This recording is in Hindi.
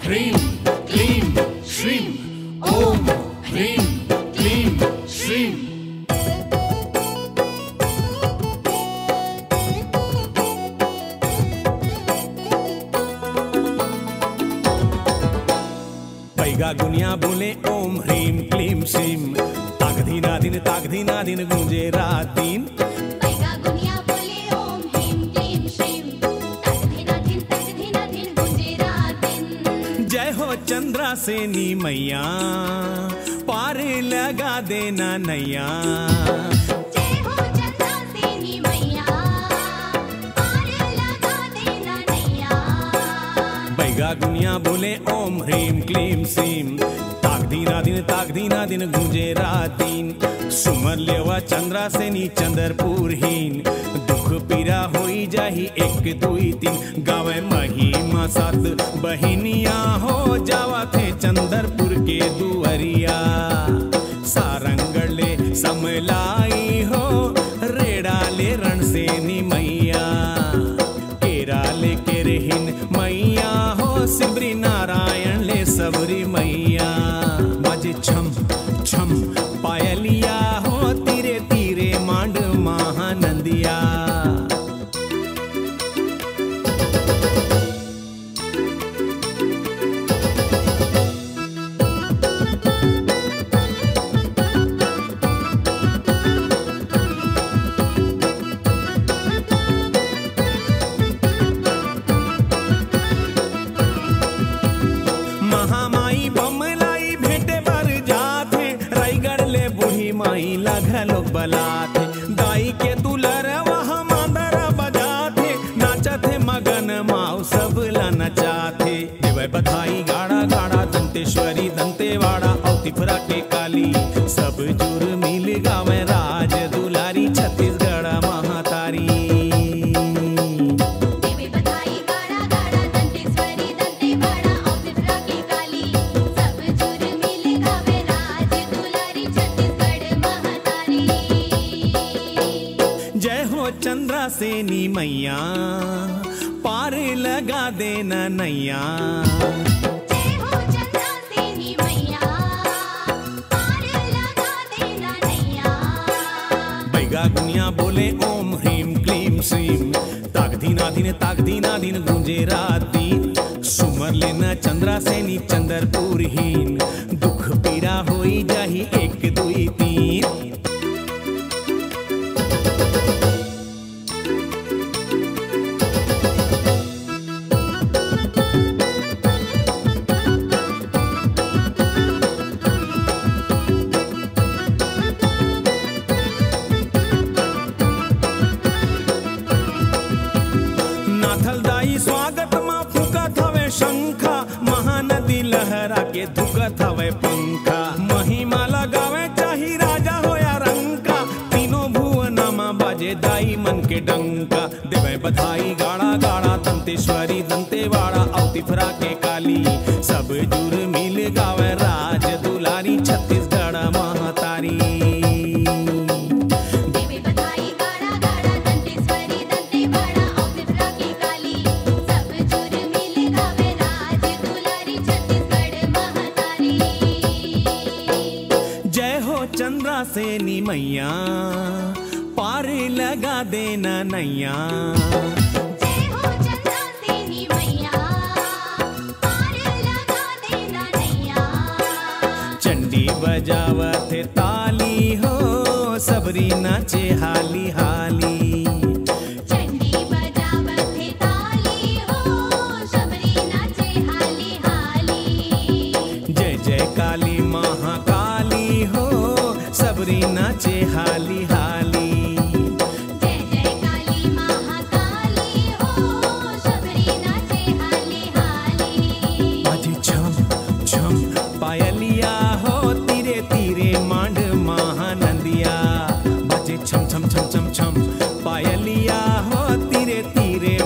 ह्रीं क्लीं श्रीं ओम ह्रीं क्लीं श्रीं। पैगा गुनिया बोले ओम ह्रीं क्लीं श्रीं। तागधीनादिन गूंजे रात दिन। पैगा गुनिया बोले ओम ह्रीं क्लीं श्रीं। तागधीनादिन गूंजे रात दिन। जय हो चंद्रा सेनी मैया, पार लगा देना नैया। जय हो चंद्रा सेनी मैया, पार लगा देना नैया। पैगा गुनिया बोले ओम ह्रीं क्लीं श्रीं। तागधीनादिन गूंजे रात दिन। सुमर लेवा चंद्रा सेनी चंद्रपुर हीन। दुख पीरा होई जाही एक दुई तीन। गावे महिमा सात बहिनिया हो जावा थे चंद्रपुर के दुअरिया। सारंगले समलाई हो रेड़ाले रण सेनी मैया। केराले केरहिन मैया हो सिबरी नारायण ले सबरी मैया। बाजे छम छम पायलिया हो तीरे तीरे मांड महानंदिया। महामाई बमलाई भेटे बर जाथे। रायगढ़ ले बूढ़ी माई लगलो बलाथे। दाई के दुलर वहाँ मांदर बजाथे। नाचथे मगन माऊ सब ला नचाथे। देवै बधाई गाड़ा गाड़ा दंतेश्वरी दंतेवाड़ा और तिफरा के काली। सब जुर मिल गावे राज दुलारी छत्तीसगढ़ महातारी। देवे बधाई गाड़ा गाड़ा दंतेश्वरी दंतेवाड़ा और तिफरा के काली। सब जुर मिल गावे राज दुलारी छत्तीसगढ़ महातारी। जय हो चंद्रा सेनी मैया, पार लगा देना नैया। जय हो चंद्रा सेनी मैया, पार लगा देना नैया। बैगा गुनिया बोले ओम ह्रीं क्लीं श्रीं। तागधीनादिन गूंजे रात दिन। सुमर लेना चंद्रा सेनी चंद्रपुर हीन। दुख पीरा होई जाही एक दुई तीन। नाथलदाई स्वागत मा फूकत हवे शंखा। महानदी लहरा के धुकत हवे पंखा। महिमा लगावे चाही राजा होया रंका। तीनों भुवना मा बाजे दाई मन के डंका। देवे बधाई गाड़ा गाड़ा दंतेश्वरी दंतेवाड़ा और तिफरा के काली। सब जुर मिल गावे राज दुलारी छत्तीसगढ़ महातारी। देवे बधाई गाड़ा गाड़ा दंतेश्वरी दंतेवाड़ा और तिफरा के काली। सब जुर मिल गावे राज दुलारी छत्तीसगढ़ महातारी। जय हो चंद्रा सेनी मैया, पार लगा देना नैया। जय हो चंद्रा सेनी मैया, पार लगा देना नैया। चंडी बजावत ताली हो सबरी नाचे हाली हाली। चंडी बजावत है ताली हो सबरी नाचे हाली हाली। जय जय काली महाकाली हो सबरी नाचे हाली हाली। जय जय काली महाकाली हो सबरी नाचे हाली हाली। बाजे छम छम पायलिया हो तीरे तीरे मांड महानंदिया। बाजे छम छम छम छम छम पायलिया हो तीरे तीरे